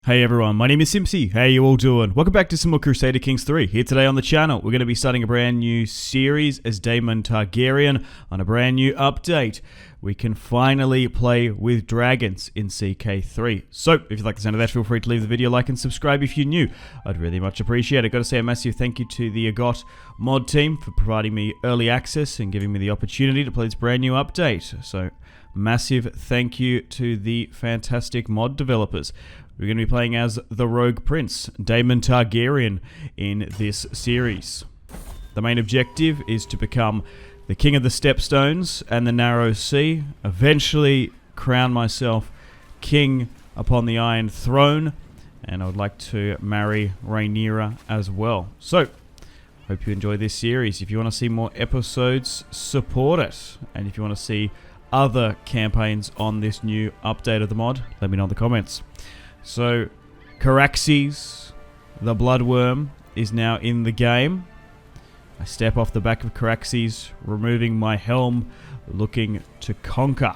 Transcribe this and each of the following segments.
Hey everyone, my name is Simpzy. How you all doing? Welcome back to some more Crusader Kings 3. Here today on the channel, we're going to be starting a brand new series as Daemon Targaryen on a brand new update. We can finally play with dragons in CK3. So, if you like the sound of that, feel free to leave the video a like and subscribe if you're new. I'd really much appreciate it. Got to say a massive thank you to the Aegon mod team for providing me early access and giving me the opportunity to play this brand new update. So, massive thank you to the fantastic mod developers. We're going to be playing as the Rogue Prince, Daemon Targaryen, in this series. The main objective is to become the King of the Stepstones and the Narrow Sea, eventually crown myself King upon the Iron Throne, and I would like to marry Rhaenyra as well. So, hope you enjoy this series. If you want to see more episodes, support it. And if you want to see other campaigns on this new update of the mod, let me know in the comments. So, Caraxes, the Bloodworm, is now in the game. I step off the back of Caraxes, removing my helm, looking to conquer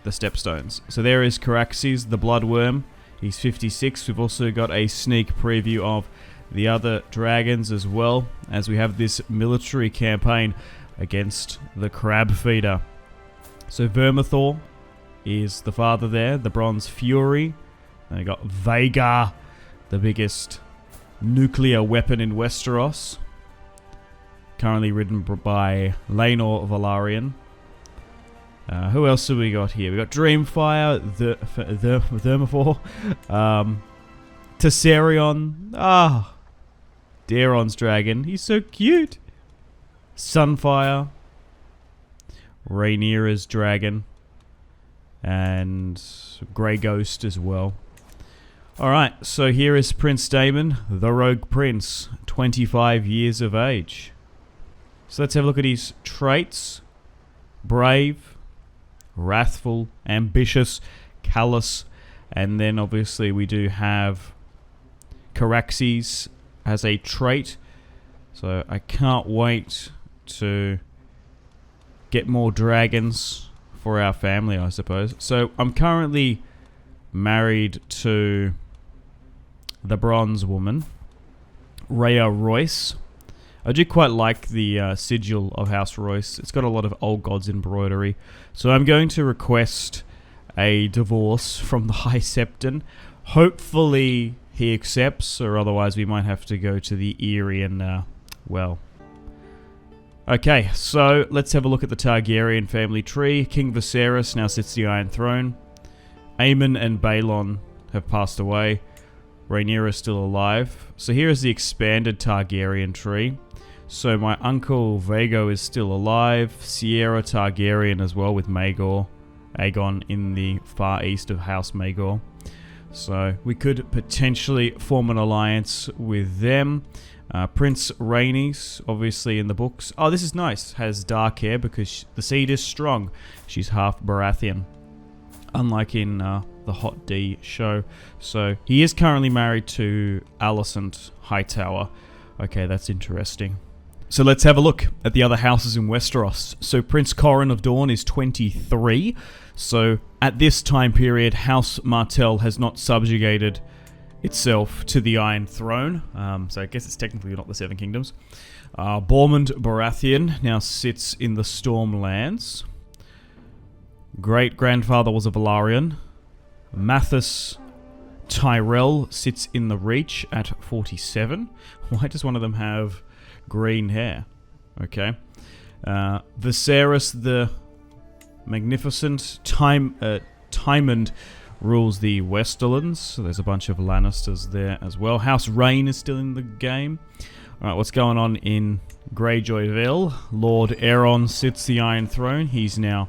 the Stepstones. So there is Caraxes, the Bloodworm. He's 56. We've also got a sneak preview of the other dragons as well, as we have this military campaign against the Crab Feeder. So Vermithor is the father there, the Bronze Fury. And we got Vhagar, the biggest nuclear weapon in Westeros. Currently ridden by Laenor Velaryon. Who else have we got here? We got Dreamfire, Thermophor, Tessarion, Daeron's dragon. He's so cute. Sunfire, Rhaenyra's dragon, and Grey Ghost as well. Alright, so here is Prince Daemon, the Rogue Prince, 25 years of age. So let's have a look at his traits. Brave, wrathful, ambitious, callous, and then obviously we do have Caraxes as a trait. So I can't wait to get more dragons for our family, I suppose. So I'm currently married to the Bronze Woman, Rhea Royce. I do quite like the sigil of House Royce. It's got a lot of old gods embroidery. So I'm going to request a divorce from the High Septon. Hopefully he accepts, or otherwise we might have to go to the Eyrie and, well. Okay, so let's have a look at the Targaryen family tree. King Viserys now sits the Iron Throne. Aemon and Balon have passed away. Rhaenyra is still alive. So here is the expanded Targaryen tree. So my uncle Vago is still alive. Sierra Targaryen as well, with Aegon in the far east of House Maegor. So we could potentially form an alliance with them. Prince Rhaenys, obviously in the books. Oh, this is nice. Has dark hair because the seed is strong. She's half Baratheon, unlike in the HOTD show. So he is currently married to Alicent Hightower. Okay, that's interesting. So let's have a look at the other houses in Westeros. So Prince Corran of Dorne is 23. So at this time period, House Martell has not subjugated itself to the Iron Throne. So I guess it's technically not the Seven Kingdoms. Bormund Baratheon now sits in the Stormlands. Great-grandfather was a Velaryon. Mathis Tyrell sits in the Reach at 47. Why does one of them have green hair? Okay. Viserys the Magnificent. Tymond rules the Westerlands. So there's a bunch of Lannisters there as well. House Rain is still in the game. Alright, what's going on in Greyjoy-Vale? Lord Aeron sits the Iron Throne. He's now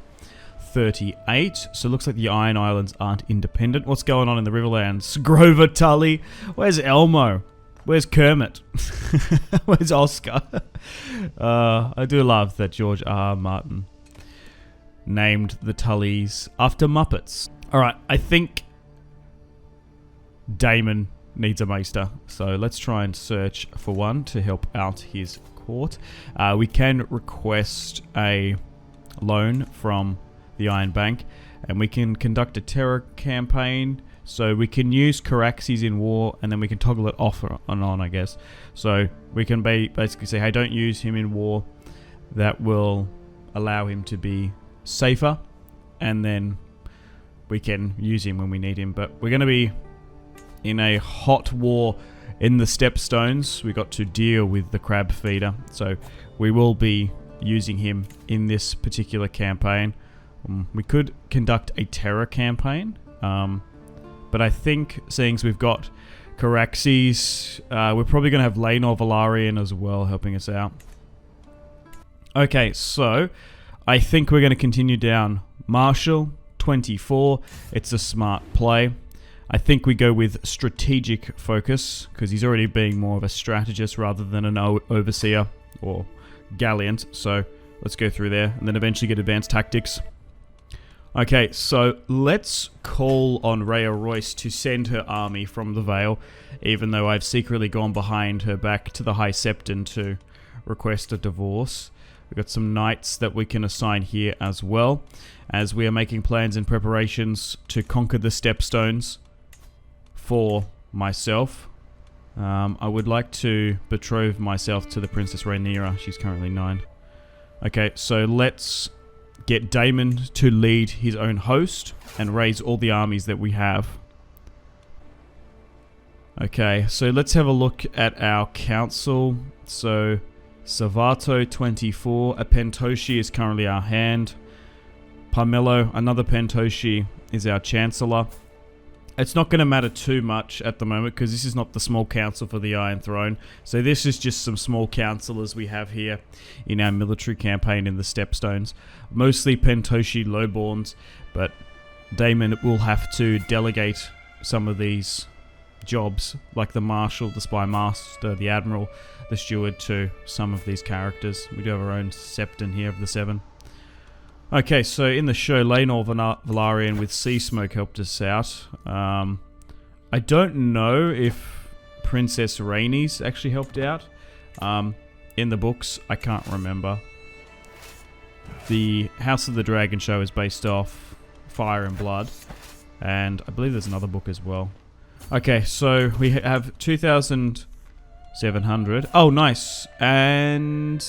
38. So it looks like the Iron Islands aren't independent. What's going on in the Riverlands? Grover Tully. Where's Elmo? Where's Kermit? Where's Oscar? I do love that George R. R. Martin named the Tullys after Muppets. Alright, I think Daemon needs a maester. So let's try and search for one to help out his court. We can request a loan from the Iron Bank, and we can conduct a terror campaign So we can use Caraxes in war, and then we can toggle it off and on, I guess. So we can basically say, hey, don't use him in war. That will allow him to be safer, and then we can use him when we need him. But we're going to be in a hot war in the Stepstones. We got to deal with the crab feeder, so we will be using him in this particular campaign. We could conduct a terror campaign, but I think, seeing as we've got Caraxes, we're probably going to have Laenor Velaryon as well helping us out. Okay, so I think we're going to continue down Marshal 24. It's a smart play. I think we go with strategic focus, because he's already being more of a strategist rather than an overseer or gallant. So let's go through there and then eventually get advanced tactics. Okay, so let's call on Rhea Royce to send her army from the Vale, even though I've secretly gone behind her back to the High Septon to request a divorce. We've got some knights that we can assign here as well, as we are making plans and preparations to conquer the Stepstones for myself. I would like to betroth myself to the Princess Rhaenyra. She's currently 9. Okay, so let's get Daemon to lead his own host and raise all the armies that we have. Okay, so let's have a look at our council. So Savato 24, a Pentoshi is currently our hand. Parmello, another Pentoshi, is our Chancellor. It's not going to matter too much at the moment because this is not the small council for the Iron Throne. So this is just some small councillors we have here in our military campaign in the Stepstones. Mostly Pentoshi lowborns, but Daemon will have to delegate some of these jobs, like the Marshal, the Spy Master, the Admiral, the Steward, to some of these characters. We do have our own Septon here of the 7. Okay, so in the show, Laenor Velaryon with Sea Smoke helped us out. I don't know if Princess Rhaenys actually helped out. In the books, I can't remember. The House of the Dragon show is based off Fire and Blood, and I believe there's another book as well. Okay, so we have 2,700. Oh, nice. And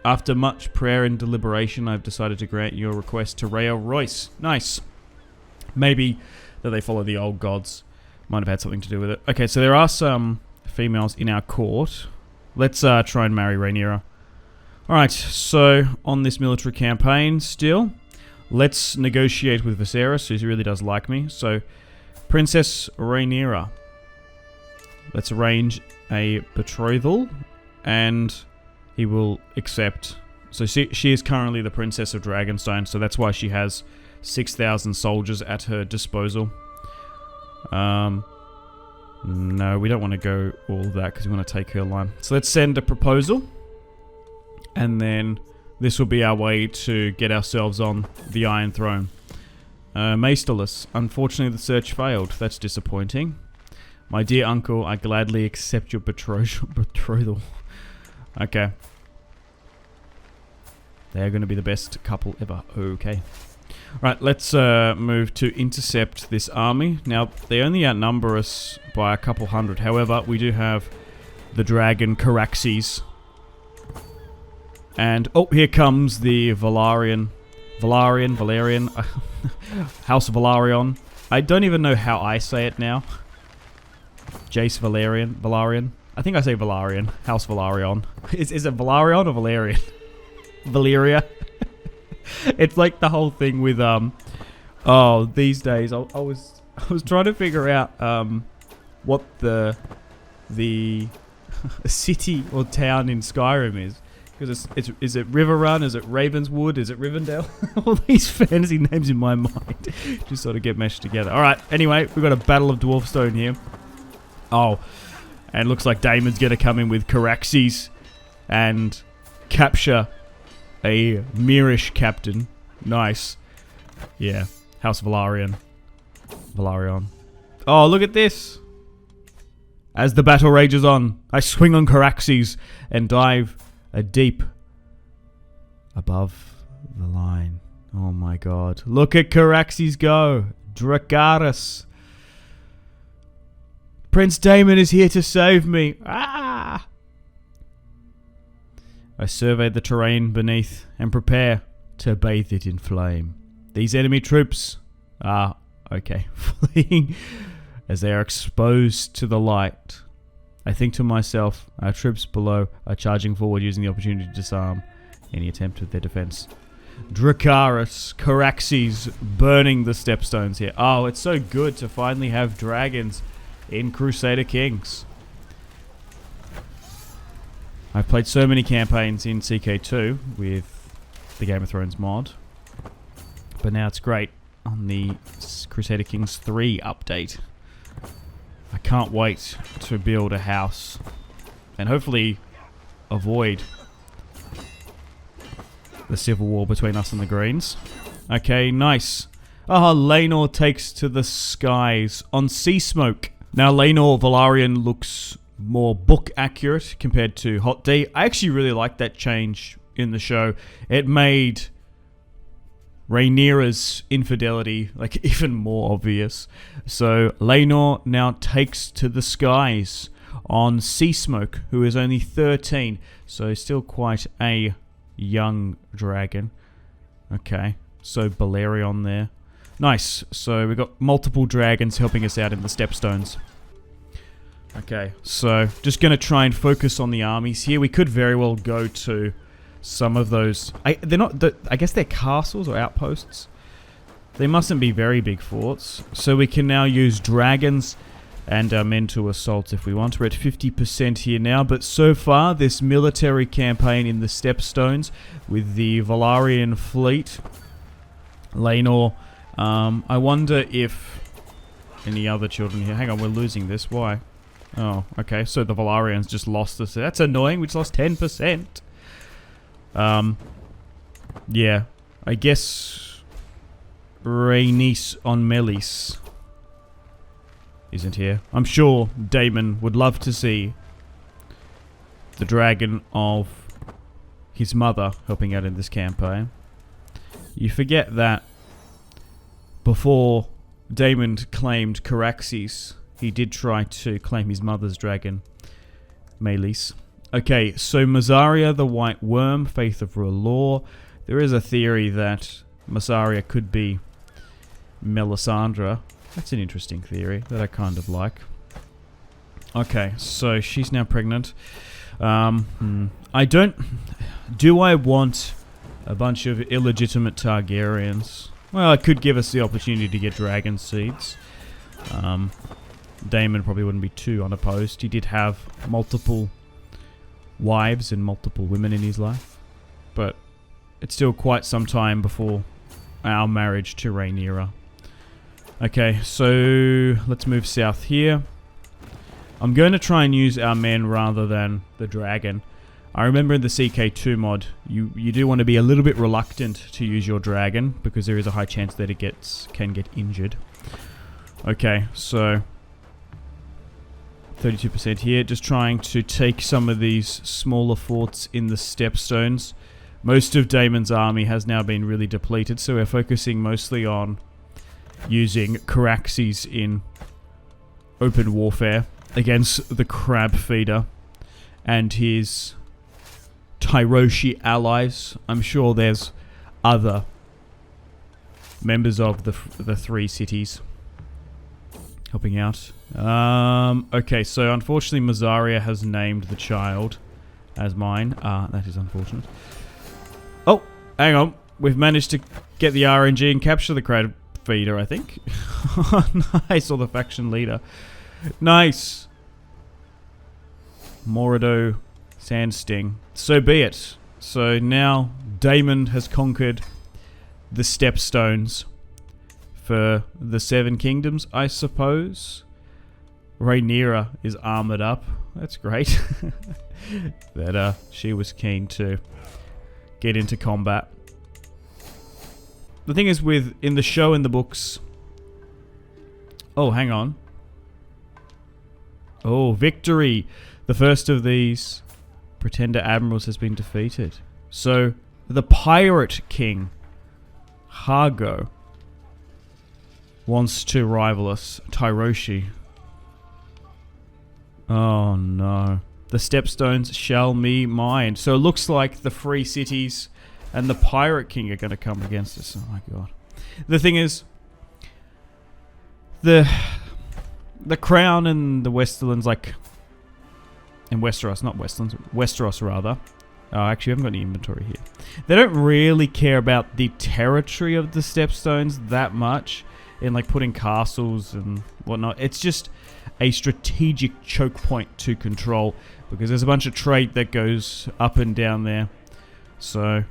after much prayer and deliberation, I've decided to grant your request to Rhea Royce. Nice. Maybe that they follow the old gods. Might have had something to do with it. Okay, so there are some females in our court. Let's try and marry Rhaenyra. Alright, so on this military campaign still, let's negotiate with Viserys, who really does like me. So, Princess Rhaenyra. Let's arrange a betrothal, and he will accept. So she is currently the Princess of Dragonstone, so that's why she has 6,000 soldiers at her disposal. No, we don't want to go all of that because we want to take her line. So let's send a proposal, and then this will be our way to get ourselves on the Iron Throne. Maesterless. Unfortunately, the search failed. That's disappointing. My dear uncle, I gladly accept your betrothal. Okay. They're going to be the best couple ever. Okay. Right, let's move to intercept this army. Now, they only outnumber us by a couple hundred. However, we do have the dragon Caraxes. And, oh, here comes the Valerian. House of Velaryon. I don't even know how I say it now. Jace Valerian. I think I say Velaryon. House Velaryon. Is it Velaryon or Valerian? Valeria. It's like the whole thing with oh, these days I was trying to figure out what the city or town in Skyrim is, because is it Riverrun, is it Ravenswood, is it Rivendell? All these fantasy names in my mind just sort of get meshed together. All right, anyway, we've got a Battle of Dwarfstone here. Oh, and looks like Daemon's gonna come in with Caraxes and capture a Mirish captain. Nice. Yeah. House Valerion. Oh, look at this. As the battle rages on, I swing on Caraxes and dive a deep above the line. Oh my god. Look at Caraxes go. Dracarys. Prince Daemon is here to save me. Ah! I survey the terrain beneath and prepare to bathe it in flame. These enemy troops are, fleeing as they are exposed to the light. I think to myself, our troops below are charging forward using the opportunity to disarm any attempt at their defense. Dracarys, Caraxes burning the stepstones here. Oh, it's so good to finally have dragons in Crusader Kings. I've played so many campaigns in CK2 with the Game of Thrones mod, but now it's great on the Crusader Kings 3 update. I can't wait to build a house and hopefully avoid the civil war between us and the Greens. Okay, nice. Laenor takes to the skies on sea smoke. Now, Laenor Velaryon looks more book accurate compared to HOTD. I actually really like that change in the show. It made Rhaenyra's infidelity like even more obvious. So Laenor now takes to the skies on Sea Smoke, who is only 13, so still quite a young dragon. Okay, so Balerion there. Nice. So we've got multiple dragons helping us out in the stepstones. Okay, so just going to try and focus on the armies here. We could very well go to some of those. They're not. I guess they're castles or outposts. They mustn't be very big forts. So we can now use dragons and our men to assault if we want. We're at 50% here now, but so far this military campaign in the Stepstones with the Velaryon fleet, Laenor. I wonder if any other children here. Hang on, we're losing this. Why? Oh, okay. So the Velaryons just lost us. That's annoying. We just lost 10%. Yeah. I guess Rhaenys on Melis isn't here. I'm sure Daemon would love to see the dragon of his mother helping out in this campaign. You forget that before Daemon claimed Caraxes, he did try to claim his mother's dragon, Melis. Okay, so Mysaria the White Worm, Faith of R'hllor. There is a theory that Mysaria could be Melisandre. That's an interesting theory that I kind of like. Okay, so she's now pregnant. I don't... Do I want a bunch of illegitimate Targaryens? Well, it could give us the opportunity to get dragon seeds. Daemon probably wouldn't be too unopposed. He did have multiple wives and multiple women in his life. But it's still quite some time before our marriage to Rhaenyra. Okay, so let's move south here. I'm going to try and use our men rather than the dragon. I remember in the CK2 mod, you do want to be a little bit reluctant to use your dragon because there is a high chance that it can get injured. Okay, so 32% here, just trying to take some of these smaller forts in the stepstones. Most of Daemon's army has now been really depleted, so we're focusing mostly on using Caraxes in open warfare against the Crab Feeder and his Tyroshi allies. I'm sure there's other members of the three cities helping out. Okay, so unfortunately Mysaria has named the child as mine. That is unfortunate. Oh, hang on. We've managed to get the RNG and capture the Crab Feeder, I think. Nice, or the faction leader. Nice. Morido Sandsting. So be it. So now Daemon has conquered the Stepstones for the Seven Kingdoms, I suppose. Rhaenyra is armored up. That's great. That she was keen to get into combat. The thing is in the show and the books... Oh, hang on. Oh, victory! The first of these pretender admirals has been defeated. So, the pirate king, Hargo, wants to rival us, Tyroshi. Oh no. The stepstones shall be mine. So it looks like the free cities and the Pirate King are going to come against us. Oh my god. The thing is, the Crown and the Westerlands, like... in Westeros, not Westlands, Westeros rather. Oh, actually, I haven't got any inventory here. They don't really care about the territory of the stepstones that much in like putting castles and whatnot. It's just a strategic choke point to control because there's a bunch of trade that goes up and down there. So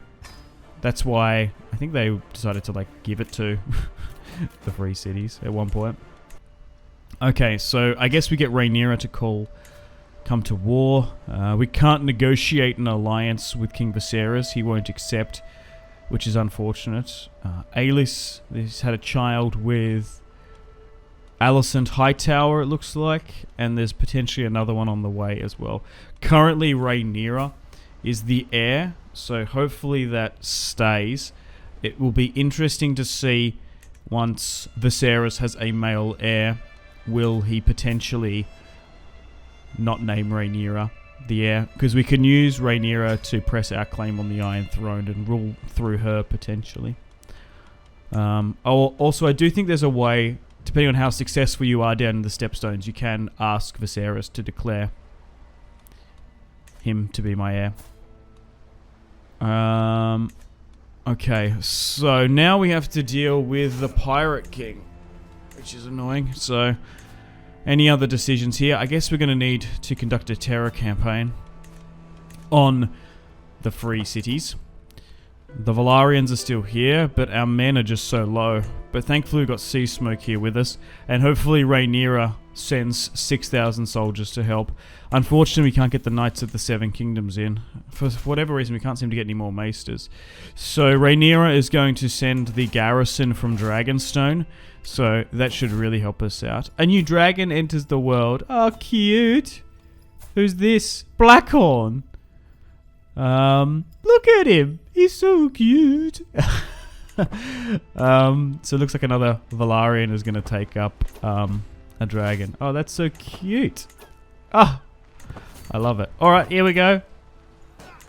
that's why I think they decided to like give it to the free cities at one point. Okay, so I guess we get Rhaenyra to come to war. We can't negotiate an alliance with King Viserys. He won't accept, which is unfortunate. Aelys has had a child with Alicent Hightower, it looks like, and there's potentially another one on the way as well. Currently, Rhaenyra is the heir, so hopefully that stays. It will be interesting to see once Viserys has a male heir, will he potentially not name Rhaenyra the heir, because we can use Rhaenyra to press our claim on the Iron Throne and rule through her potentially. Also, I do think there's a way, depending on how successful you are down in the Stepstones, you can ask Viserys to declare him to be my heir. Okay, so now we have to deal with the Pirate King, which is annoying. So any other decisions here? I guess we're going to need to conduct a terror campaign on the free cities. The Velaryons are still here, but our men are just so low. But thankfully we've got Sea Smoke here with us, and hopefully Rhaenyra sends 6,000 soldiers to help. Unfortunately, we can't get the Knights of the Seven Kingdoms in. For whatever reason, we can't seem to get any more maesters. So Rhaenyra is going to send the garrison from Dragonstone, so that should really help us out. A new dragon enters the world. Oh, cute. Who's this? Blackhorn. Look at him. He's so cute. So it looks like another Velaryon is going to take up a dragon. Oh, that's so cute. Ah, I love it. All right, here we go.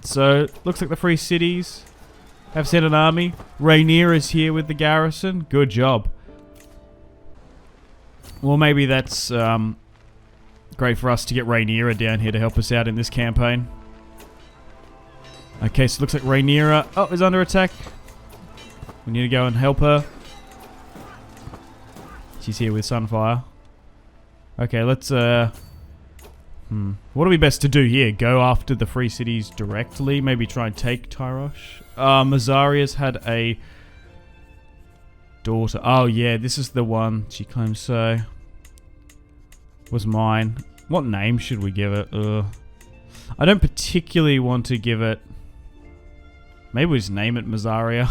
So looks like the free cities have sent an army. Rhaenyra is here with the garrison. Good job. Well, maybe that's great for us to get Rhaenyra down here to help us out in this campaign. Okay, so it looks like Rhaenyra is under attack. We need to go and help her. She's here with Sunfire. Okay, let's what are we best to do here? Go after the free cities directly? Maybe try and take Tyrosh? Mazaria's had a daughter. Oh yeah, this is the one she claims so. Was mine. What name should we give it? I don't particularly want to give it... Maybe we just name it Mazaria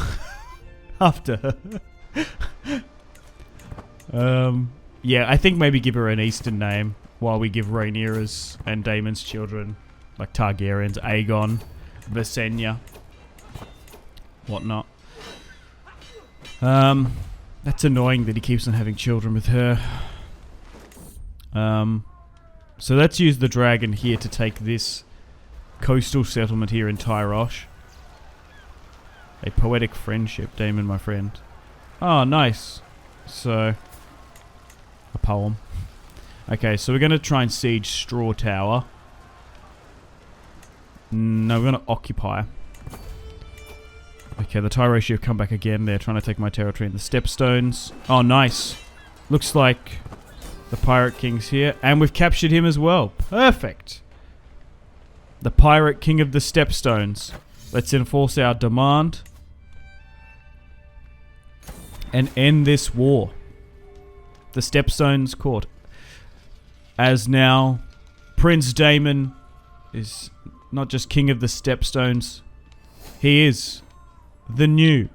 after her. Yeah, I think maybe give her an Eastern name while we give Rhaenyra's and Daemon's children, like Targaryens, Aegon, Visenya, whatnot. That's annoying that he keeps on having children with her. So let's use the dragon here to take this coastal settlement here in Tyrosh. A poetic friendship, Daemon, my friend. Oh, nice. So, a poem. Okay, so we're going to try and siege Straw Tower. No, we're going to occupy. Okay, the Tyroshi have come back again. They're trying to take my territory in the Stepstones. Oh, nice. Looks like the Pirate King's here. And we've captured him as well. Perfect. The Pirate King of the Stepstones. Let's enforce our demand and end this war. The Stepstones Court. As now, Prince Daemon is not just King of the Stepstones, he is the new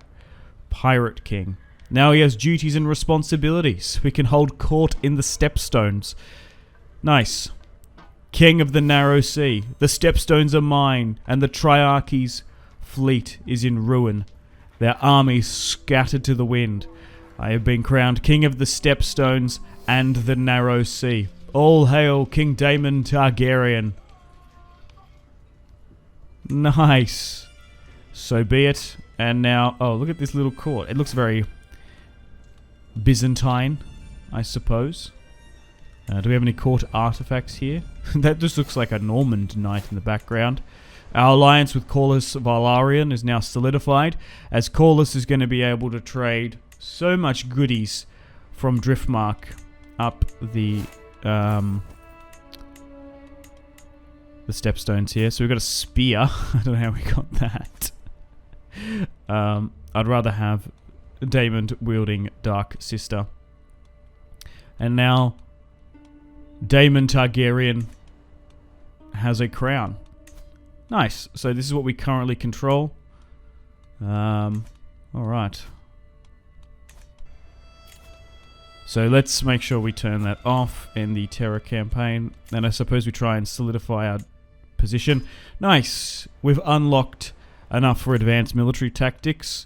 Pirate King. Now he has duties and responsibilities. We can hold court in the Stepstones. Nice. King of the Narrow Sea. The Stepstones are mine, and the Triarchy's fleet is in ruin. Their armies scattered to the wind. I have been crowned King of the Stepstones and the Narrow Sea. All hail King Daemon Targaryen. Nice. So be it. And now, oh, look at this little court. It looks very Byzantine, I suppose. Do we have any court artifacts here? That just looks like a Norman knight in the background. Our alliance with Corlys Velaryon is now solidified, as Corlys is going to be able to trade so much goodies from Driftmark up the stepstones here. So we've got a spear. I don't know how we got that. I'd rather have Daemon wielding Dark Sister. And now Daemon Targaryen has a crown. Nice. So this is what we currently control. Alright. So let's make sure we turn that off in the Terror campaign. And I suppose we try and solidify our position. Nice. We've unlocked enough for advanced military tactics.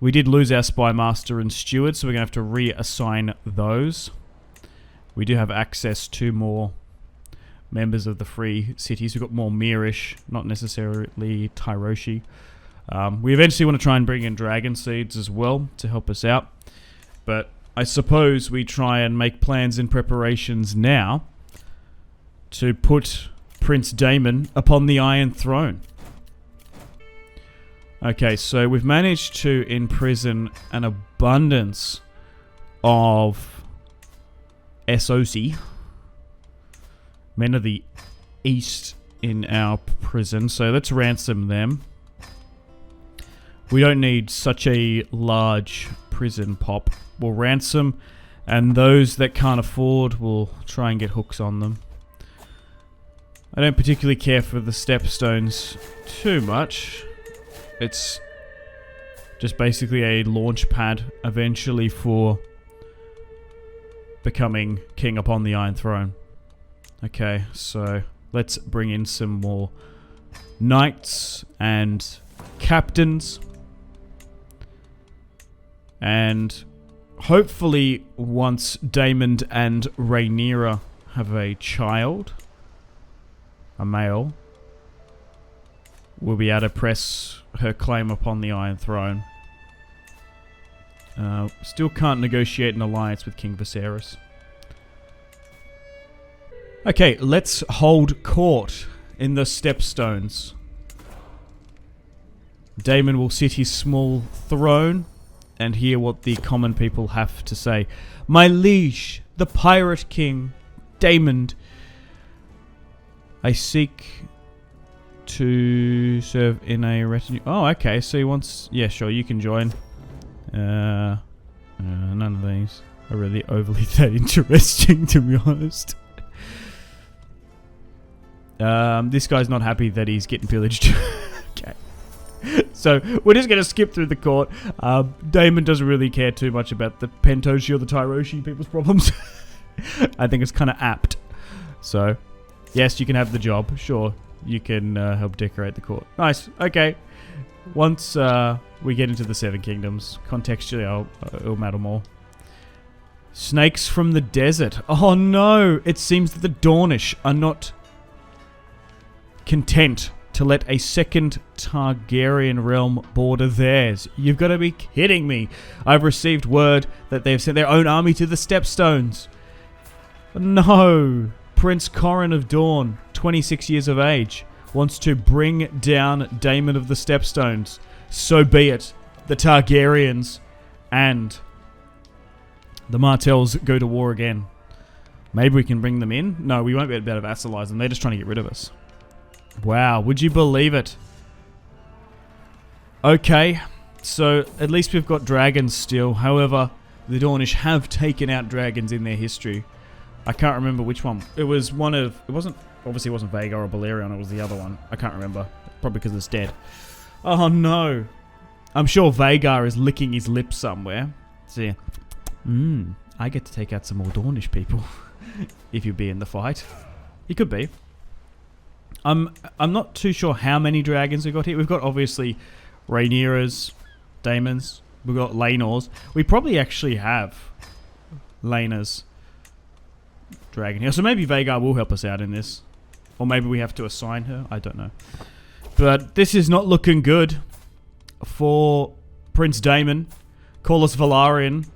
We did lose our Spy Master and Steward, so we're going to have to reassign those. We do have access to more members of the free cities. We've got more Mirish, not necessarily Tyroshi. We eventually want to try and bring in Dragon Seeds as well to help us out. But I suppose we try and make plans and preparations now to put Prince Daemon upon the Iron Throne. Okay, so we've managed to imprison an abundance of SOC, men of the East, in our prison. So let's ransom them. We don't need such a large prison pop. We'll ransom, and those that can't afford, we'll try and get hooks on them. I don't particularly care for the stepstones too much. It's just basically a launch pad eventually for becoming king upon the Iron Throne. Okay, so let's bring in some more knights and captains. And hopefully once Daemon and Rhaenyra have a child, a male, we'll be able to press her claim upon the Iron Throne. Still can't negotiate an alliance with King Viserys. Okay, let's hold court in the Stepstones. Daemon will sit his small throne and hear what the common people have to say. My liege, the Pirate King, Daemon, I seek to serve in a retinue. Oh, okay, so he wants... Yeah, sure, you can join. None of these are really overly that interesting, to be honest. This guy's not happy that he's getting pillaged. Okay. So, we're just going to skip through the court. Daemon doesn't really care too much about the Pentoshi or the Tyroshi people's problems. I think it's kind of apt. So, yes, you can have the job. Sure, you can help decorate the court. Nice. Okay. Once we get into the Seven Kingdoms, contextually, it'll matter more. Snakes from the desert. Oh no! It seems that the Dornish are not content to let a second Targaryen realm border theirs. You've got to be kidding me. I've received word that they've sent their own army to the Stepstones. No! Prince Corrin of Dorne, 26 years of age, wants to bring down Daemon of the Stepstones. So be it. The Targaryens and the Martells go to war again. Maybe we can bring them in? No, we won't be able to vassalize them. They're just trying to get rid of us. Wow, would you believe it? Okay, so at least we've got dragons still. However, the Dornish have taken out dragons in their history. I can't remember which one. It was one of... It wasn't... Obviously it wasn't Vhagar or Balerion. It was the other one. I can't remember. Probably because it's dead. Oh no. I'm sure Vhagar is licking his lips somewhere. See. I get to take out some more Dornish people. If you be in the fight. He could be. I'm not too sure how many dragons we've got here. We've got obviously Rhaenyra's, Daemon's. We've got Laenor's. We probably actually have Laena's. dragon here. So maybe Vhagar will help us out in this. Or maybe we have to assign her. I don't know. But this is not looking good for Prince Daemon. Corlys Velaryon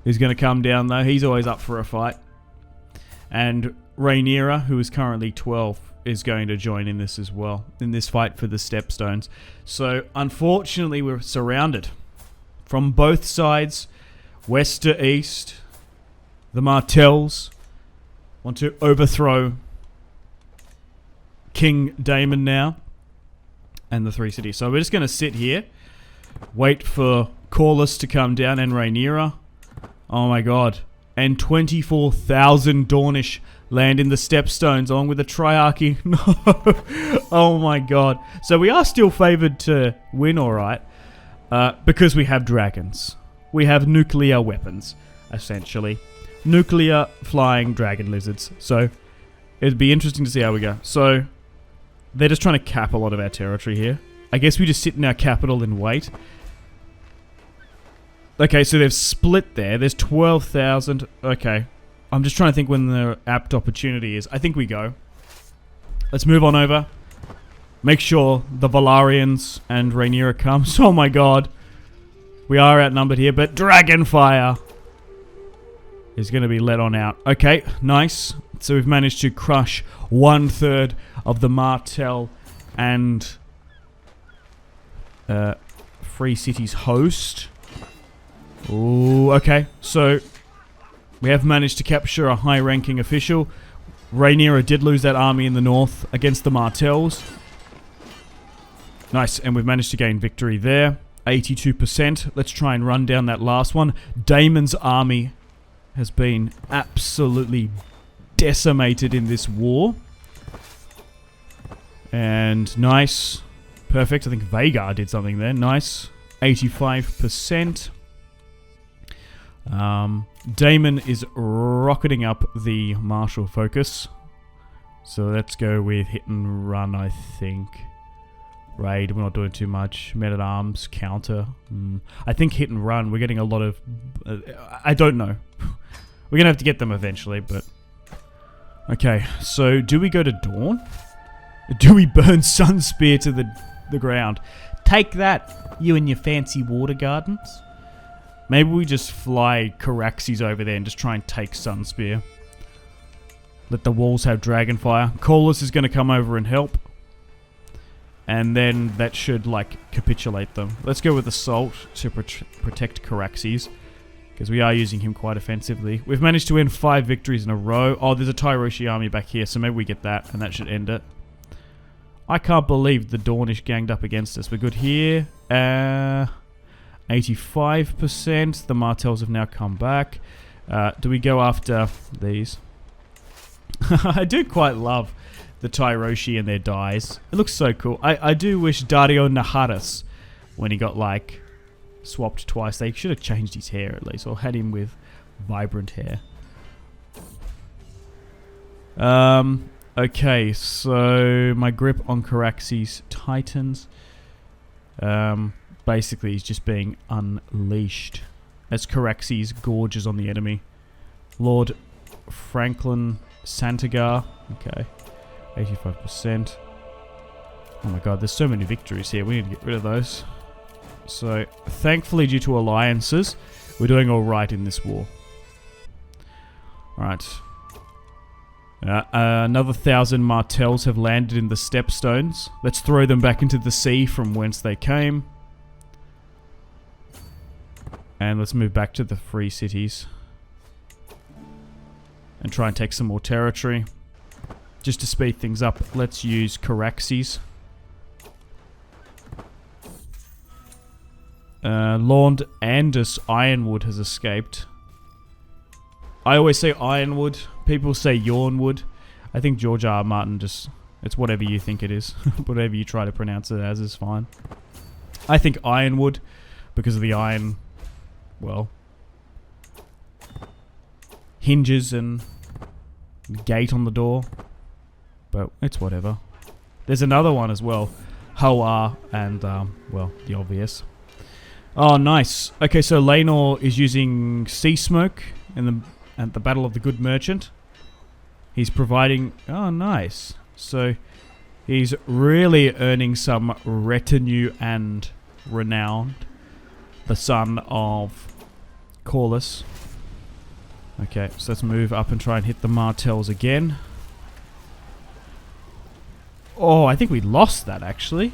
is going to come down though. He's always up for a fight. And Rhaenyra, who is currently 12, is going to join in this as well. In this fight for the Stepstones. So unfortunately we're surrounded. From both sides. West to east. The Martells want to overthrow King Daemon now. And the 3 cities. So we're just going to sit here. Wait for Corlys to come down and Rhaenyra. Oh my god. And 24,000 Dornish land in the Stepstones along with the Triarchy. No. Oh my god. So we are still favoured to win, alright. Because we have dragons. We have nuclear weapons, essentially. Nuclear flying dragon lizards. So it'd be interesting to see how we go. So they're just trying to cap a lot of our territory here. I guess we just sit in our capital and wait. Okay, so they've split there. There's 12,000. Okay. I'm just trying to think when the apt opportunity is. I think we go. Let's move on over. Make sure the Velaryons and Rhaenyra comes. Oh my god. We are outnumbered here, but Dragonfire is going to be let on out. Okay, nice. So we've managed to crush 1/3 of the Martell and Free Cities host. Ooh, okay. So we have managed to capture a high-ranking official. Rhaenyra did lose that army in the north against the Martells. Nice, and we've managed to gain victory there. 82%. Let's try and run down that last one. Daemon's army has been absolutely decimated in this war. And nice. Perfect. I think Vhagar did something there. Nice. 85%. Daemon is rocketing up the martial focus. So let's go with hit and run, I think. Raid, we're not doing too much. Men-at-Arms, counter. I think hit and run, we're getting a lot of... I don't know. We're going to have to get them eventually, but... Okay, so do we go to Dawn? Do we burn Sunspear to the ground? Take that, you and your fancy water gardens. Maybe we just fly Caraxes over there and just try and take Sunspear. Let the walls have Dragonfire. Corlys is going to come over and help. And then that should, like, capitulate them. Let's go with Assault to protect Caraxes. Because we are using him quite offensively. We've managed to win 5 victories in a row. Oh, there's a Tyroshi army back here, so maybe we get that, and that should end it. I can't believe the Dornish ganged up against us. We're good here. 85%. The Martells have now come back. Do we go after these? I do quite love the Tyroshi and their dies. It looks so cool. I do wish Dario Naharis, when he got, like, swapped twice, they should have changed his hair at least, or had him with vibrant hair. Okay, so my grip on Caraxes tightens. Basically, he's just being unleashed as Caraxes gorges on the enemy. Lord Franklin Santagar. Okay. 85%. Oh my god, there's so many victories here. We need to get rid of those. So, thankfully, due to alliances, we're doing alright in this war. Alright. Another 1,000 Martells have landed in the Stepstones. Let's throw them back into the sea from whence they came. And let's move back to the Free Cities. And try and take some more territory. Just to speed things up, let's use Caraxes. Lord Andus Ironwood has escaped. I always say Ironwood. People say Yawnwood. I think George R. R. Martin just... It's whatever you think it is. Whatever you try to pronounce it as is fine. I think Ironwood because of the iron... Well... hinges and... gate on the door. But it's whatever. There's another one as well. Hoa and, well, the obvious. Oh, nice. Okay, so Laenor is using Sea Smoke at the Battle of the Good Merchant. He's providing... Oh, nice. So he's really earning some retinue and renown. The son of Corlys. Okay, so let's move up and try and hit the Martells again. Oh, I think we lost that, actually.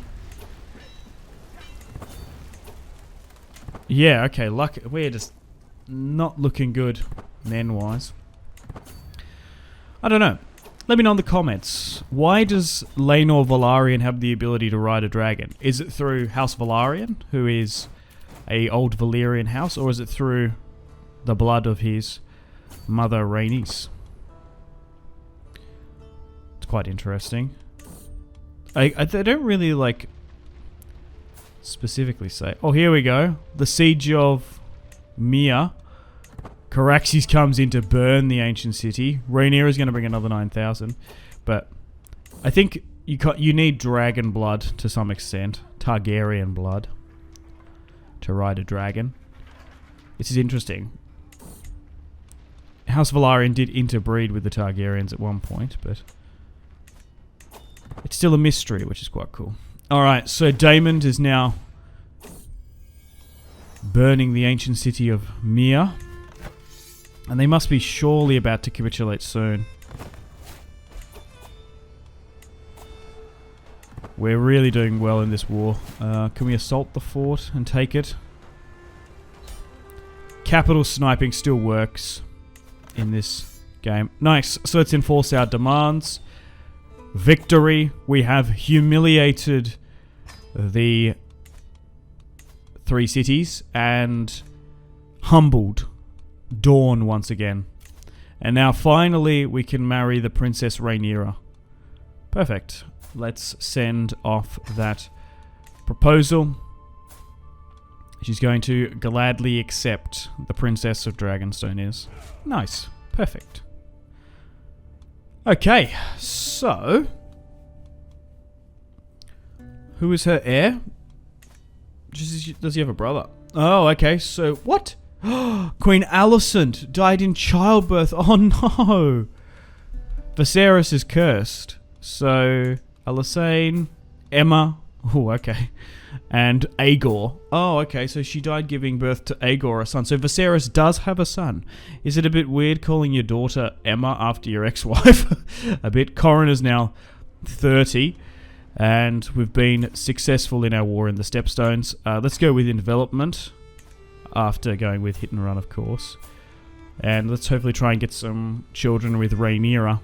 Yeah, okay, we're just not looking good, men-wise. I don't know. Let me know in the comments. Why does Laenor Velaryon have the ability to ride a dragon? Is it through House Velaryon, who is a old Valyrian house, or is it through the blood of his mother, Rhaenys? It's quite interesting. They don't really, like, specifically say... Oh, here we go. The Siege of Mia. Caraxes comes in to burn the ancient city. Rhaenyra is going to bring another 9,000. But I think you need dragon blood to some extent. Targaryen blood. To ride a dragon. This is interesting. House Velaryon did interbreed with the Targaryens at one point, but... It's still a mystery, which is quite cool. Alright, so Daemon is now burning the ancient city of Mia. And they must be surely about to capitulate soon. We're really doing well in this war. Can we assault the fort and take it? Capital sniping still works in this game. Nice. So let's enforce our demands. Victory. We have humiliated the 3 cities and humbled Dawn once again. And now finally we can marry the Princess Rhaenyra. Perfect. Let's send off that proposal. She's going to gladly accept the Princess of Dragonstone is. Nice. Perfect. Okay, so... Who is her heir? Does he have a brother? Oh, okay, so... What? Queen Alicent died in childbirth. Oh, no. Viserys is cursed. So, Alysanne, Emma... Oh, okay. And Aegor. Oh, okay, so she died giving birth to Aegor, a son. So Viserys does have a son. Is it a bit weird calling your daughter Emma after your ex-wife? A bit. Corrin is now 30. And we've been successful in our war in the Stepstones. Let's go with envelopment. After going with hit and run, of course. And let's hopefully try and get some children with Rhaenyra.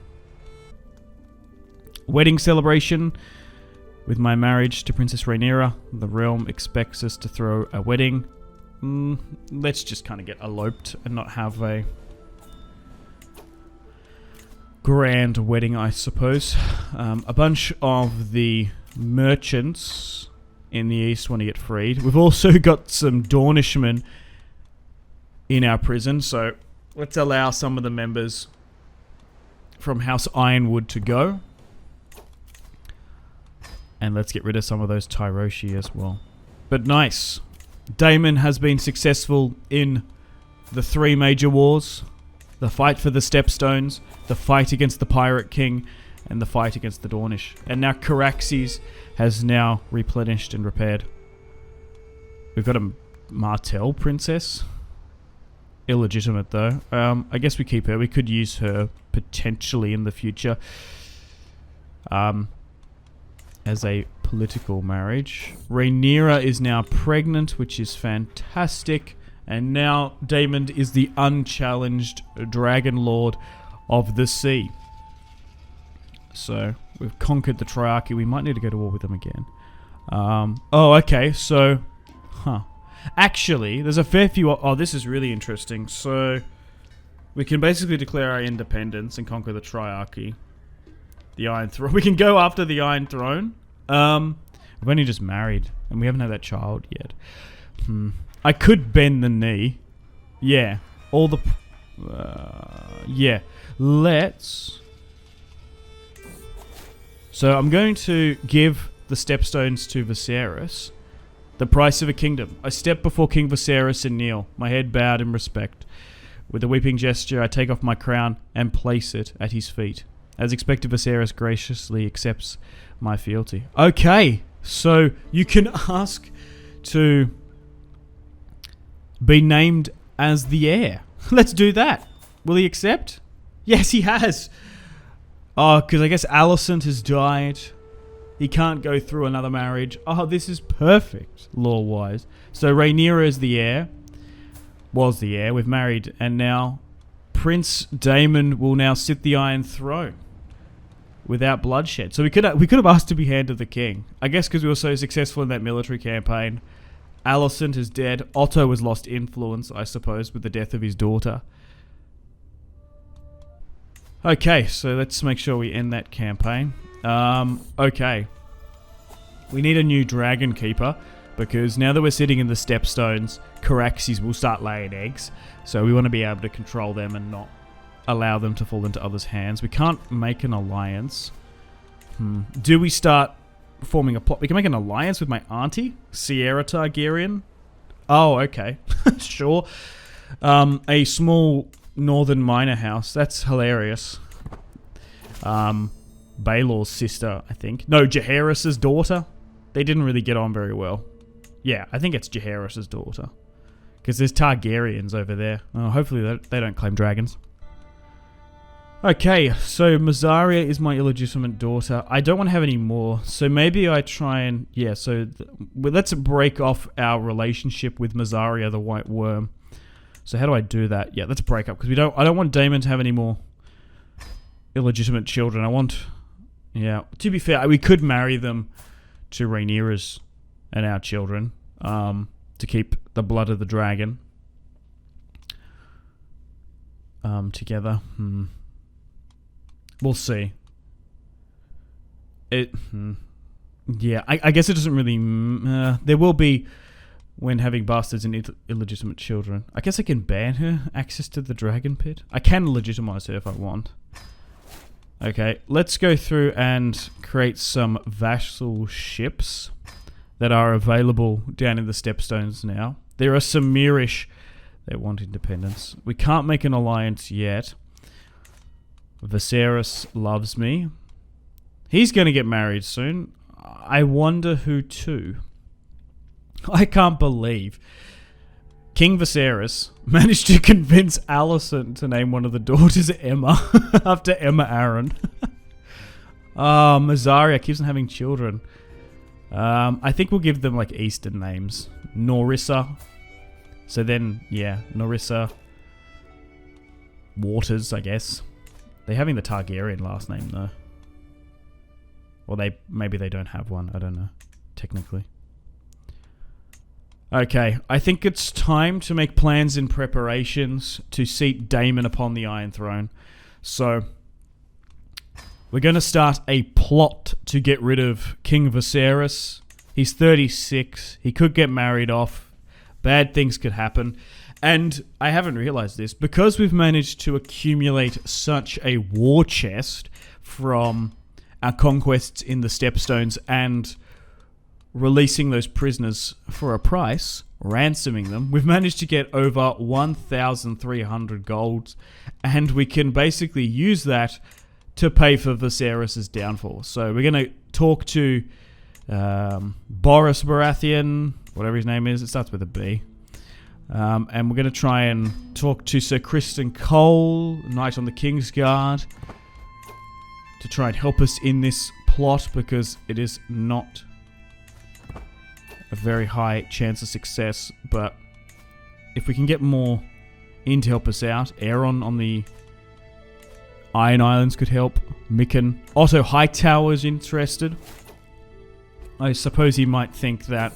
Wedding celebration. With my marriage to Princess Rhaenyra, the realm expects us to throw a wedding. Let's just kind of get eloped and not have a grand wedding, I suppose. A bunch of the merchants in the east want to get freed. We've also got some Dornishmen in our prison, so let's allow some of the members from House Ironwood to go. And let's get rid of some of those Tyroshi as well. But nice. Daemon has been successful in the 3 major wars. The fight for the Stepstones, the fight against the Pirate King, and the fight against the Dornish. And now Caraxes has now replenished and repaired. We've got a Martell princess. Illegitimate though. I guess we keep her. We could use her potentially in the future. As a political marriage. Rhaenyra is now pregnant, which is fantastic. And now Daemon is the unchallenged Dragon Lord of the Sea. So, we've conquered the Triarchy. We might need to go to war with them again. Oh, okay, so... Actually, there's a fair few... Oh, this is really interesting. So, we can basically declare our independence and conquer the Triarchy. The Iron Throne. We can go after the Iron Throne. We've only just married, and we haven't had that child yet. I could bend the knee. Yeah. All the... yeah. Let's... So I'm going to give the Stepstones to Viserys. The price of a kingdom. I step before King Viserys and kneel, my head bowed in respect. With a weeping gesture, I take off my crown and place it at his feet. As expected, Viserys graciously accepts my fealty. Okay, so you can ask to be named as the heir. Let's do that. Will he accept? Yes, he has. Oh, because I guess Alicent has died. He can't go through another marriage. Oh, this is perfect, law-wise. So Rhaenyra is the heir. Was the heir. We've married. And now Prince Daemon will now sit the Iron Throne without bloodshed. So we could have asked to be Hand of the King. I guess because we were so successful in that military campaign. Alicent is dead. Otto has lost influence, I suppose, with the death of his daughter. Okay, so let's make sure we end that campaign. Okay. We need a new Dragon Keeper, because now that we're sitting in the Stepstones, Caraxes will start laying eggs. So we want to be able to control them and not allow them to fall into others' hands. We can't make an alliance. Do we start forming a plot? We can make an alliance with my auntie, Sierra Targaryen. Oh, okay. Sure. A small northern minor house. That's hilarious. Baelor's sister, I think. No, Jaehaerys' daughter. They didn't really get on very well. Yeah, I think it's Jaehaerys' daughter. Because there's Targaryens over there. Oh, hopefully they don't claim dragons. Okay, so Mysaria is my illegitimate daughter. I don't want to have any more, so maybe I try and... Yeah, so let's break off our relationship with Mysaria, the White Worm. So how do I do that? Yeah, let's break up, because I don't want Daemon to have any more illegitimate children. I want... Yeah, to be fair, we could marry them to Rhaenyra's and our children, to keep the blood of the dragon together. We'll see. Yeah, I guess it doesn't really... there will be when having bastards and illegitimate children. I guess I can ban her access to the dragon pit. I can legitimize her if I want. Okay, let's go through and create some vassal ships that are available down in the Stepstones now. There are some Myrish that want independence. We can't make an alliance yet. Viserys loves me. He's going to get married soon. I wonder who to. I can't believe King Viserys managed to convince Alicent to name one of the daughters Emma after Emma Arryn. Oh, Mysaria keeps on having children. I think we'll give them like Eastern names. Norissa. So then, yeah, Norissa. Waters, I guess. They're having the Targaryen last name though. Or maybe they don't have one. I don't know. Technically. Okay, I think it's time to make plans and preparations to seat Daemon upon the Iron Throne. So, we're going to start a plot to get rid of King Viserys. He's 36. He could get married off. Bad things could happen. And I haven't realized this. Because we've managed to accumulate such a war chest from our conquests in the Stepstones and releasing those prisoners for a price, ransoming them, we've managed to get over 1,300 gold, and we can basically use that to pay for Viserys' downfall. So we're going to talk to Boris Baratheon, whatever his name is. It starts with a B. And we're going to try and talk to Sir Criston Cole, Knight on the King's Guard, to try and help us in this plot, because it is not a very high chance of success, but if we can get more in to help us out, Aeron on the Iron Islands could help, Mikken. Otto Hightower's interested. I suppose he might think that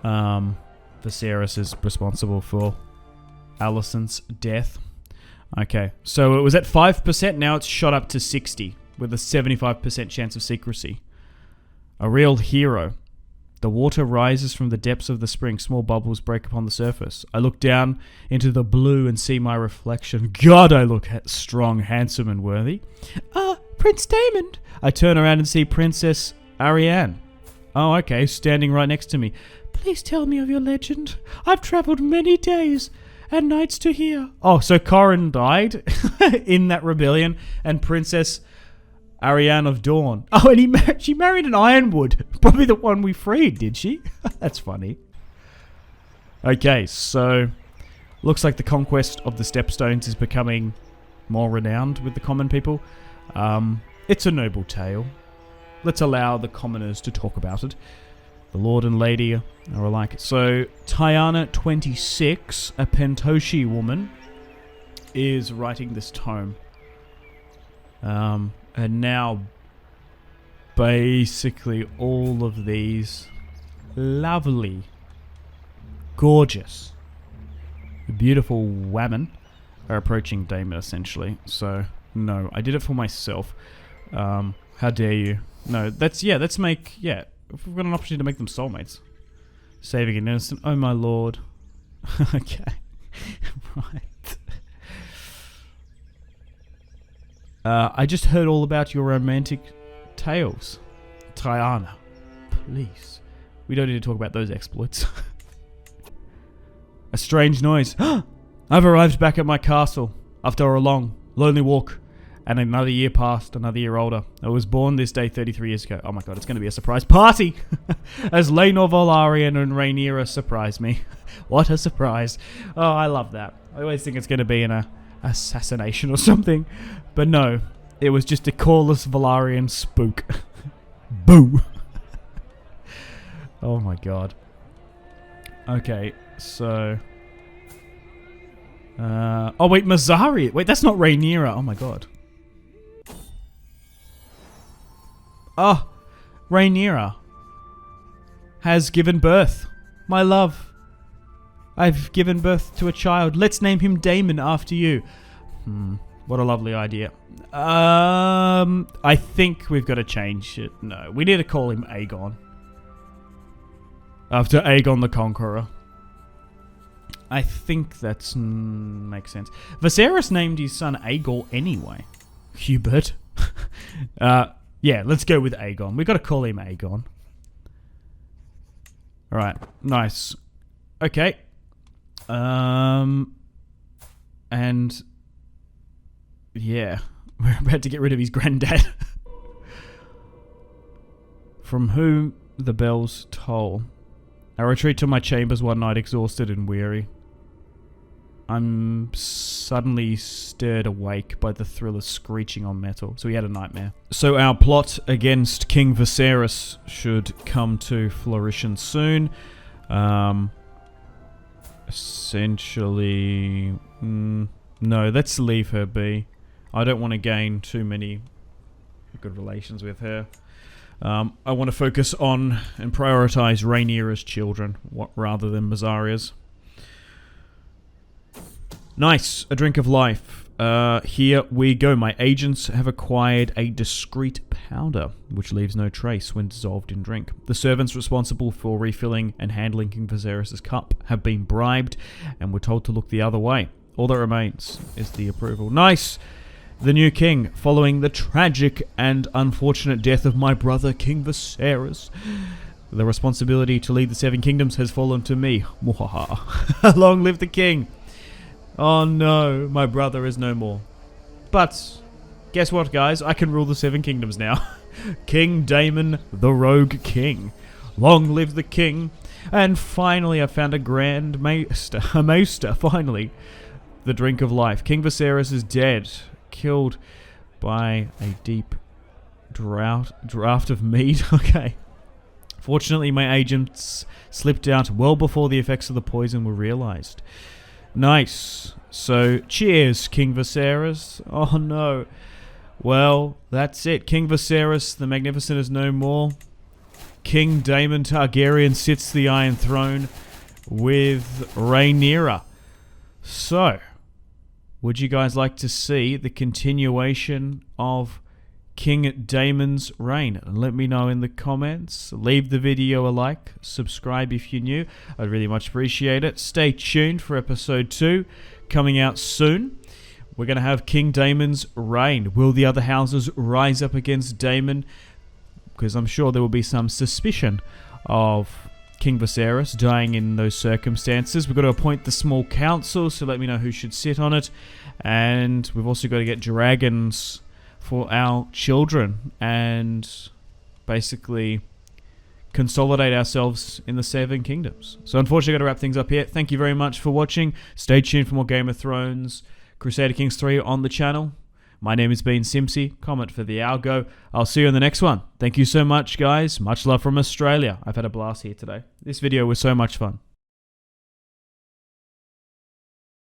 Viserys is responsible for Alicent's death. Okay, so it was at 5%, now it's shot up to 60, with a 75% chance of secrecy. A real hero. The water rises from the depths of the spring. Small bubbles break upon the surface. I look down into the blue and see my reflection. God, I look strong, handsome, and worthy. Prince Daemon. I turn around and see Princess Arianne. Oh, okay, standing right next to me. Please tell me of your legend. I've travelled many days, and knights to hear. Oh, so Corrin died in that rebellion, and Princess Ariane of Dawn. Oh, and she married an Ironwood. Probably the one we freed, did she? That's funny. Okay, so looks like the conquest of the Stepstones is becoming more renowned with the common people. It's a noble tale. Let's allow the commoners to talk about it. The Lord and Lady are alike. So, Tiana 26, a Pentoshi woman, is writing this tome. And now, basically, all of these lovely, gorgeous, beautiful women are approaching Daemon, essentially. So, no, I did it for myself. How dare you? No, let's make, if we've got an opportunity to make them soulmates. Saving an innocent. Oh, my lord. Okay. Right. I just heard all about your romantic tales. Tiana, please. We don't need to talk about those exploits. A strange noise. I've arrived back at my castle after a long, lonely walk. And another year passed, another year older. I was born this day 33 years ago. Oh my god, it's going to be a surprise party! As Laenor Velaryon and Rhaenyra surprise me. What a surprise. Oh, I love that. I always think it's going to be an assassination or something. But no, it was just a cawless Velaryon spook. Boo! Oh my god. Okay, so... oh wait, Mazari! Wait, that's not Rhaenyra. Oh my god. Oh, Rhaenyra has given birth. My love, I've given birth to a child. Let's name him Daemon after you. What a lovely idea. I think we've got to change it. No, we need to call him Aegon. After Aegon the Conqueror. I think that makes sense. Viserys named his son Aegon anyway. Hubert. Yeah, let's go with Aegon. We've got to call him Aegon. Alright, nice. Okay. And... yeah, we're about to get rid of his granddad. From whom the bells toll. I retreat to my chambers one night, exhausted and weary. I'm suddenly stirred awake by the thrill of screeching on metal. So he had a nightmare. So our plot against King Viserys should come to fruition soon. Essentially... no, let's leave her be. I don't want to gain too many good relations with her. I want to focus on and prioritize Rhaenyra's children rather than Mazaria's. Nice, a drink of life. Here we go. My agents have acquired a discreet powder, which leaves no trace when dissolved in drink. The servants responsible for refilling and handling King Viserys' cup have been bribed, and were told to look the other way. All that remains is the approval. Nice! The new king, following the tragic and unfortunate death of my brother, King Viserys. The responsibility to lead the Seven Kingdoms has fallen to me. Mwahaha. Long live the king! Oh no, my brother is no more. But, guess what guys? I can rule the Seven Kingdoms now. King Daemon, the Rogue King. Long live the king. And finally I found a Grand Maester. A Maester, finally. The drink of life. King Viserys is dead. Killed by a deep draught of mead. Okay. Fortunately, my agents slipped out well before the effects of the poison were realized. Nice. So, cheers, King Viserys. Oh no. Well, that's it. King Viserys the Magnificent is no more. King Daemon Targaryen sits the Iron Throne with Rhaenyra. So, would you guys like to see the continuation of King Daemon's reign? Let me know in the comments. Leave the video a like. Subscribe if you're new. I'd really much appreciate it. Stay tuned for episode 2 coming out soon. We're going to have King Daemon's reign. Will the other houses rise up against Daemon? Because I'm sure there will be some suspicion of King Viserys dying in those circumstances. We've got to appoint the small council, so let me know who should sit on it. And we've also got to get dragons for our children and basically consolidate ourselves in the Seven Kingdoms. So unfortunately, I've got to wrap things up here. Thank you very much for watching. Stay tuned for more Game of Thrones, Crusader Kings 3 on the channel. My name has been Simpzy, comment for the algo. I'll see you in the next one. Thank you so much, guys. Much love from Australia. I've had a blast here today. This video was so much fun.